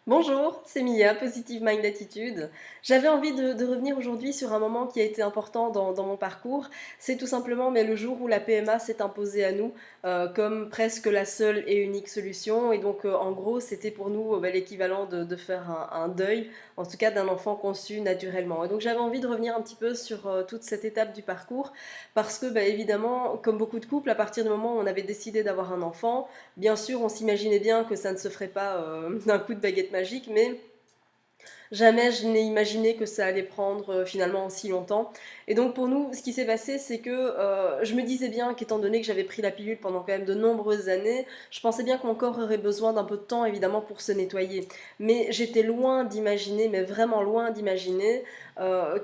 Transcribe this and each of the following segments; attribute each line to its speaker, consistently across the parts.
Speaker 1: Bonjour, c'est Mia, Positive Mind Attitude. J'avais envie de revenir aujourd'hui sur un moment qui a été important dans mon parcours. C'est tout simplement le jour où la PMA s'est imposée à nous comme presque la seule et unique solution. Et donc, en gros, c'était pour nous l'équivalent de faire un deuil, en tout cas d'un enfant conçu naturellement. Et donc, j'avais envie de revenir un petit peu sur toute cette étape du parcours parce que, évidemment, comme beaucoup de couples, à partir du moment où on avait décidé d'avoir un enfant, bien sûr, on s'imaginait bien que ça ne se ferait pas d'un coup de baguette magique, mais jamais je n'ai imaginé que ça allait prendre finalement aussi longtemps. Et donc pour nous, ce qui s'est passé, c'est que je me disais bien qu'étant donné que j'avais pris la pilule pendant quand même de nombreuses années, je pensais bien que mon corps aurait besoin d'un peu de temps évidemment pour se nettoyer. Mais j'étais loin d'imaginer, mais vraiment loin d'imaginer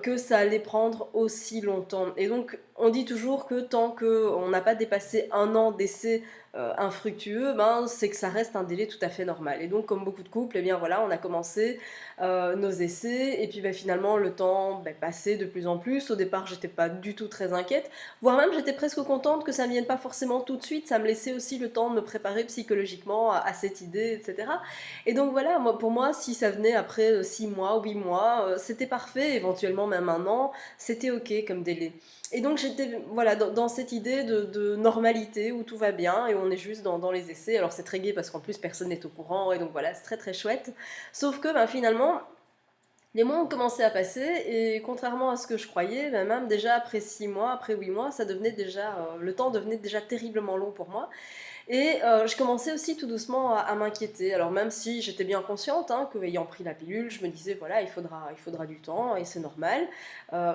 Speaker 1: que ça allait prendre aussi longtemps. Et donc on dit toujours que tant qu'on n'a pas dépassé un an d'essai infructueux, c'est que ça reste un délai tout à fait normal. Et donc comme beaucoup de couples, eh bien voilà, on a commencé nos essais. Et puis finalement, le temps passait de plus en plus. Au départ, j'étais pas du tout très inquiète, voire même j'étais presque contente que ça ne vienne pas forcément tout de suite. Ça me laissait aussi le temps de me préparer psychologiquement cette idée, etc. Et donc voilà, pour moi, si ça venait après 6 mois, 8 mois, c'était parfait, éventuellement même un an, c'était ok comme délai. Et donc j'étais voilà, dans cette idée de normalité où tout va bien et on est juste dans les essais. Alors c'est très gai parce qu'en plus personne n'est au courant et donc voilà, c'est très très chouette. Sauf que finalement, les mois ont commencé à passer et contrairement à ce que je croyais, même déjà après 6 mois, après 8 mois, ça devenait déjà, le temps devenait déjà terriblement long pour moi. Et je commençais aussi tout doucement à m'inquiéter. Alors même si j'étais bien consciente qu'ayant pris la pilule, je me disais voilà, il faudra du temps et c'est normal.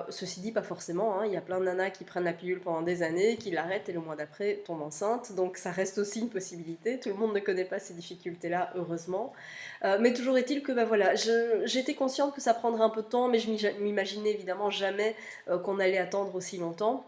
Speaker 1: Ceci dit, pas forcément. Il y a plein de nanas qui prennent la pilule pendant des années, qui l'arrêtent et le mois d'après tombent enceintes. Donc ça reste aussi une possibilité. Tout le monde ne connaît pas ces difficultés-là, heureusement. Mais toujours est-il que voilà, j'étais consciente que ça prendrait un peu de temps, mais je m'imaginais évidemment jamais qu'on allait attendre aussi longtemps.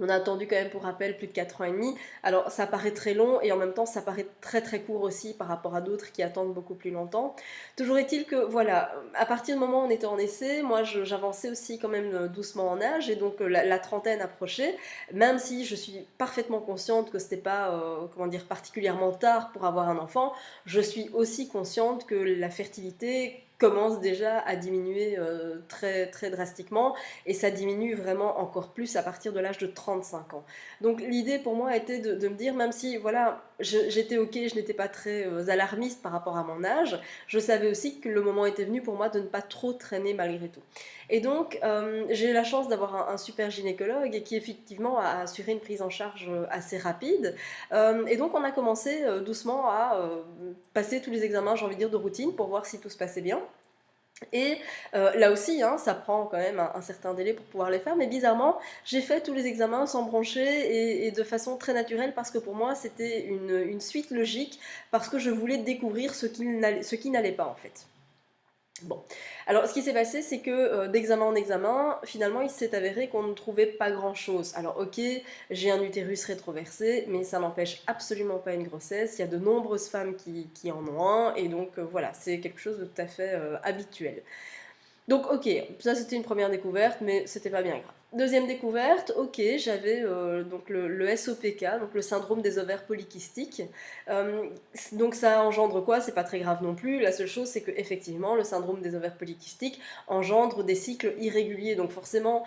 Speaker 1: On a attendu quand même pour rappel plus de 4 ans et demi. Alors ça paraît très long et en même temps ça paraît très très court aussi par rapport à d'autres qui attendent beaucoup plus longtemps. Toujours est-il que voilà, à partir du moment où on était en essai, moi j'avançais aussi quand même doucement en âge et donc la trentaine approchait, même si je suis parfaitement consciente que c'était pas comment dire particulièrement tard pour avoir un enfant, je suis aussi consciente que la fertilité commence déjà à diminuer très, très drastiquement et ça diminue vraiment encore plus à partir de l'âge de 35 ans. Donc l'idée pour moi était de me dire, même si voilà, j'étais ok, je n'étais pas très alarmiste par rapport à mon âge, je savais aussi que le moment était venu pour moi de ne pas trop traîner malgré tout. Et donc j'ai eu la chance d'avoir un super gynécologue qui effectivement a assuré une prise en charge assez rapide. Et donc on a commencé doucement à passer tous les examens, j'ai envie de dire, de routine pour voir si tout se passait bien. Et là aussi, ça prend quand même un certain délai pour pouvoir les faire, mais bizarrement, j'ai fait tous les examens sans broncher et de façon très naturelle parce que pour moi, c'était une suite logique, parce que je voulais découvrir ce qui n'allait pas en fait. Bon, alors ce qui s'est passé, c'est que d'examen en examen, finalement, il s'est avéré qu'on ne trouvait pas grand-chose. Alors ok, j'ai un utérus rétroversé, mais ça n'empêche absolument pas une grossesse. Il y a de nombreuses femmes qui en ont un, et donc voilà, c'est quelque chose de tout à fait habituel. Donc ok, ça c'était une première découverte, mais c'était pas bien grave. Deuxième découverte, ok, j'avais donc le SOPK, donc le syndrome des ovaires polykystiques. Euh, donc ça engendre quoi? C'est pas très grave non plus. La seule chose, c'est que effectivement, le syndrome des ovaires polykystiques engendre des cycles irréguliers. Donc forcément,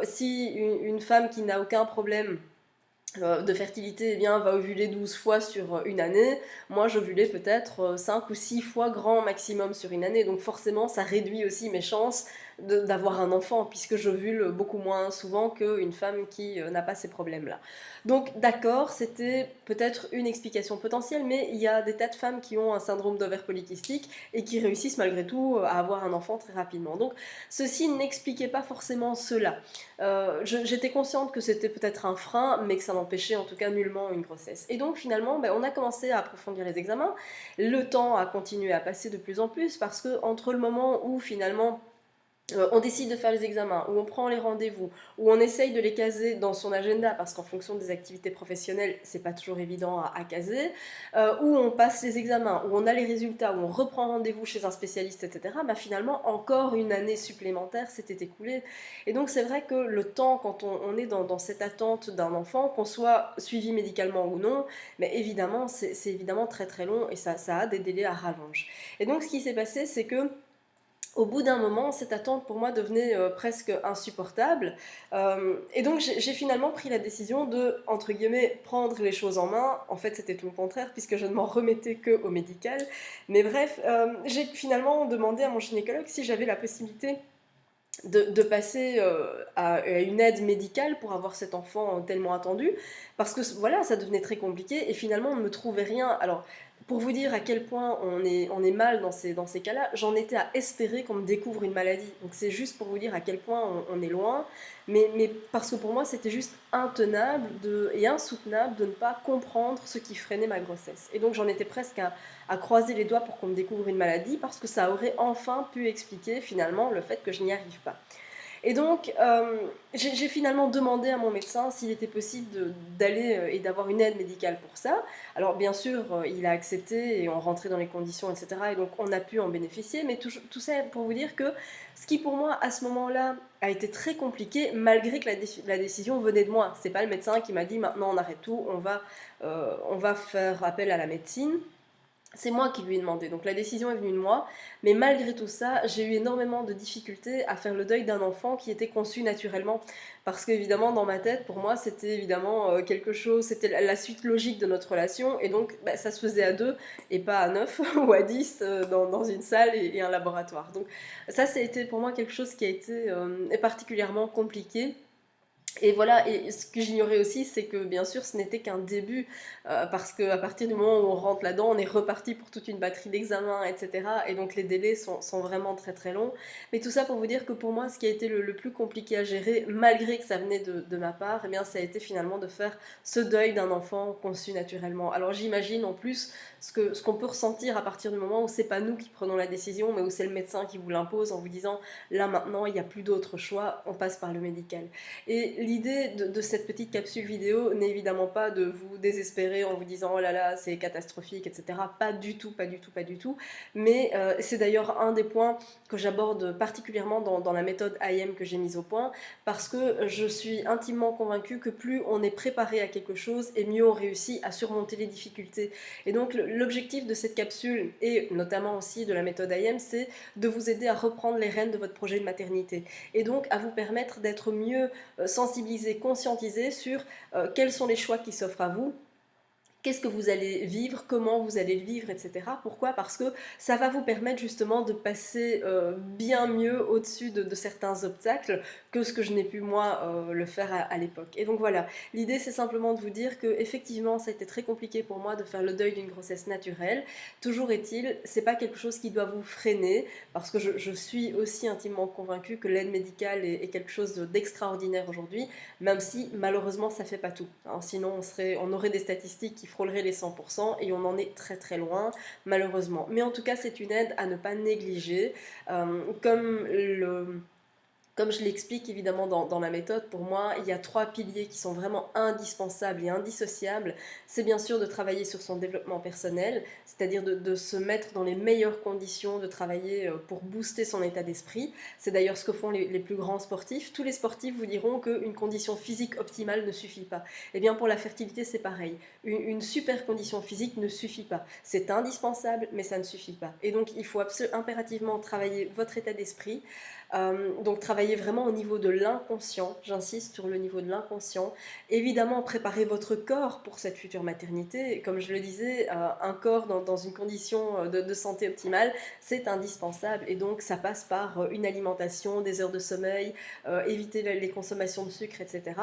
Speaker 1: si une femme qui n'a aucun problème de fertilité, eh bien, va ovuler 12 fois sur une année. Moi, j'ovulais peut-être 5 ou 6 fois grand maximum sur une année. Donc forcément, ça réduit aussi mes chances d'avoir un enfant, puisque j'ovule beaucoup moins souvent qu'une femme qui n'a pas ces problèmes-là. Donc d'accord, c'était peut-être une explication potentielle, mais il y a des tas de femmes qui ont un syndrome d'ovaire polykystique et qui réussissent malgré tout à avoir un enfant très rapidement. Donc ceci n'expliquait pas forcément cela. J'étais consciente que c'était peut-être un frein, mais que ça n'empêchait en tout cas nullement une grossesse. Et donc finalement, on a commencé à approfondir les examens. Le temps a continué à passer de plus en plus parce que entre le moment où finalement On décide de faire les examens, ou on prend les rendez-vous, ou on essaye de les caser dans son agenda, parce qu'en fonction des activités professionnelles, c'est pas toujours évident à caser, où on passe les examens, où on a les résultats, où on reprend rendez-vous chez un spécialiste, etc., bah finalement, encore une année supplémentaire s'était écoulée. Et donc, c'est vrai que le temps, quand on est dans cette attente d'un enfant, qu'on soit suivi médicalement ou non, mais évidemment, c'est évidemment très très long, et ça a des délais à rallonge. Et donc, ce qui s'est passé, c'est que au bout d'un moment, cette attente pour moi devenait presque insupportable. Et donc j'ai finalement pris la décision de, entre guillemets, prendre les choses en main. En fait, c'était tout le contraire, puisque je ne m'en remettais qu'au médical. Mais bref, j'ai finalement demandé à mon gynécologue si j'avais la possibilité de passer à une aide médicale pour avoir cet enfant tellement attendu, parce que voilà, ça devenait très compliqué, et finalement on ne me trouvait rien. Alors, pour vous dire à quel point on est mal dans ces cas-là, j'en étais à espérer qu'on me découvre une maladie. Donc c'est juste pour vous dire à quel point on est loin, mais parce que pour moi c'était juste intenable et insoutenable de ne pas comprendre ce qui freinait ma grossesse. Et donc j'en étais presque à croiser les doigts pour qu'on me découvre une maladie, parce que ça aurait enfin pu expliquer finalement le fait que je n'y arrive pas. Et donc, j'ai finalement demandé à mon médecin s'il était possible d'aller et d'avoir une aide médicale pour ça. Alors, bien sûr, il a accepté et on rentrait dans les conditions, etc. Et donc, on a pu en bénéficier. Mais tout ça pour vous dire que ce qui, pour moi, à ce moment-là, a été très compliqué, malgré que la décision venait de moi. C'est pas le médecin qui m'a dit maintenant on arrête tout, on va faire appel à la médecine. C'est moi qui lui ai demandé, donc la décision est venue de moi, mais malgré tout ça, j'ai eu énormément de difficultés à faire le deuil d'un enfant qui était conçu naturellement, parce qu'évidemment dans ma tête, pour moi, c'était évidemment quelque chose, c'était la suite logique de notre relation, et donc bah, ça se faisait à deux, et pas à neuf ou à dix dans une salle et un laboratoire. Donc ça a été pour moi quelque chose qui a été particulièrement compliqué. Et voilà, et ce que j'ignorais aussi, c'est que bien sûr, ce n'était qu'un début, parce qu'à partir du moment où on rentre là-dedans, on est reparti pour toute une batterie d'examens, etc. Et donc les délais sont vraiment très très longs. Mais tout ça pour vous dire que pour moi, ce qui a été le plus compliqué à gérer, malgré que ça venait de ma part, eh bien, ça a été finalement de faire ce deuil d'un enfant conçu naturellement. Alors j'imagine en plus ce qu'on peut ressentir à partir du moment où c'est pas nous qui prenons la décision, mais où c'est le médecin qui vous l'impose en vous disant, là maintenant, il n'y a plus d'autre choix, on passe par le médical. Et l'idée de cette petite capsule vidéo n'est évidemment pas de vous désespérer en vous disant oh là là c'est catastrophique, etc. Pas du tout, pas du tout, pas du tout. Mais c'est d'ailleurs un des points que j'aborde particulièrement dans la méthode IM que j'ai mise au point, parce que je suis intimement convaincue que plus on est préparé à quelque chose et mieux on réussit à surmonter les difficultés. Et donc l'objectif de cette capsule, et notamment aussi de la méthode IM, c'est de vous aider à reprendre les rênes de votre projet de maternité, et donc à vous permettre d'être mieux sensibiliser, conscientiser sur quels sont les choix qui s'offrent à vous. Qu'est-ce que vous allez vivre, comment vous allez le vivre, etc. Pourquoi? Parce que ça va vous permettre justement de passer bien mieux au-dessus de certains obstacles que ce que je n'ai pu moi le faire à l'époque. Et donc voilà, l'idée c'est simplement de vous dire que effectivement ça a été très compliqué pour moi de faire le deuil d'une grossesse naturelle. Toujours est-il, c'est pas quelque chose qui doit vous freiner, parce que je suis aussi intimement convaincue que l'aide médicale est quelque chose d'extraordinaire aujourd'hui, même si malheureusement ça fait pas tout. Hein. Sinon on aurait des statistiques qui frôlerait les 100% et on en est très très loin malheureusement. Mais en tout cas c'est une aide à ne pas négliger, comme comme je l'explique évidemment dans la méthode, pour moi, il y a trois piliers qui sont vraiment indispensables et indissociables. C'est bien sûr de travailler sur son développement personnel, c'est-à-dire de se mettre dans les meilleures conditions, de travailler pour booster son état d'esprit. C'est d'ailleurs ce que font les plus grands sportifs. Tous les sportifs vous diront qu'une condition physique optimale ne suffit pas. Et bien pour la fertilité, c'est pareil. Une super condition physique ne suffit pas. C'est indispensable, mais ça ne suffit pas. Et donc il faut impérativement travailler votre état d'esprit. Donc travailler vraiment au niveau de l'inconscient, j'insiste sur le niveau de l'inconscient. Évidemment, préparer votre corps pour cette future maternité. Comme je le disais, un corps dans une condition de santé optimale, c'est indispensable. Et donc ça passe par une alimentation, des heures de sommeil, éviter les consommations de sucre, etc.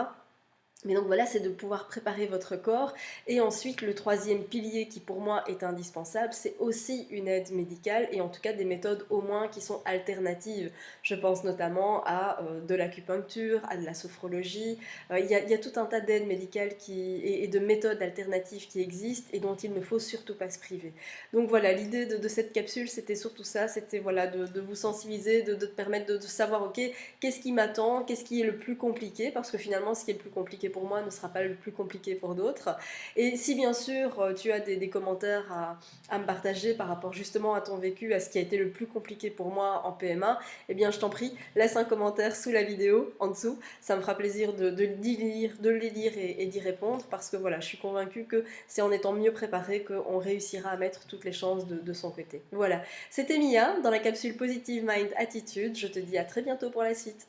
Speaker 1: Mais donc voilà, c'est de pouvoir préparer votre corps. Et ensuite, le troisième pilier qui pour moi est indispensable, c'est aussi une aide médicale et en tout cas des méthodes au moins qui sont alternatives. Je pense notamment à de l'acupuncture, à de la sophrologie. Il y a tout un tas d'aides médicales et de méthodes alternatives qui existent et dont il ne faut surtout pas se priver. Donc voilà, l'idée de cette capsule, c'était surtout ça, c'était voilà, de vous sensibiliser, de te permettre de savoir, ok, qu'est-ce qui m'attend, qu'est-ce qui est le plus compliqué, parce que finalement ce qui est le plus compliqué pour moi ne sera pas le plus compliqué pour d'autres. Et si bien sûr tu as des commentaires à me partager par rapport justement à ton vécu, à ce qui a été le plus compliqué pour moi en PMA, eh bien je t'en prie, laisse un commentaire sous la vidéo, en dessous, ça me fera plaisir de les lire et d'y répondre, parce que voilà, je suis convaincue que c'est en étant mieux préparé qu'on réussira à mettre toutes les chances de son côté. Voilà, c'était Mia dans la capsule Positive Mind Attitude, je te dis à très bientôt pour la suite.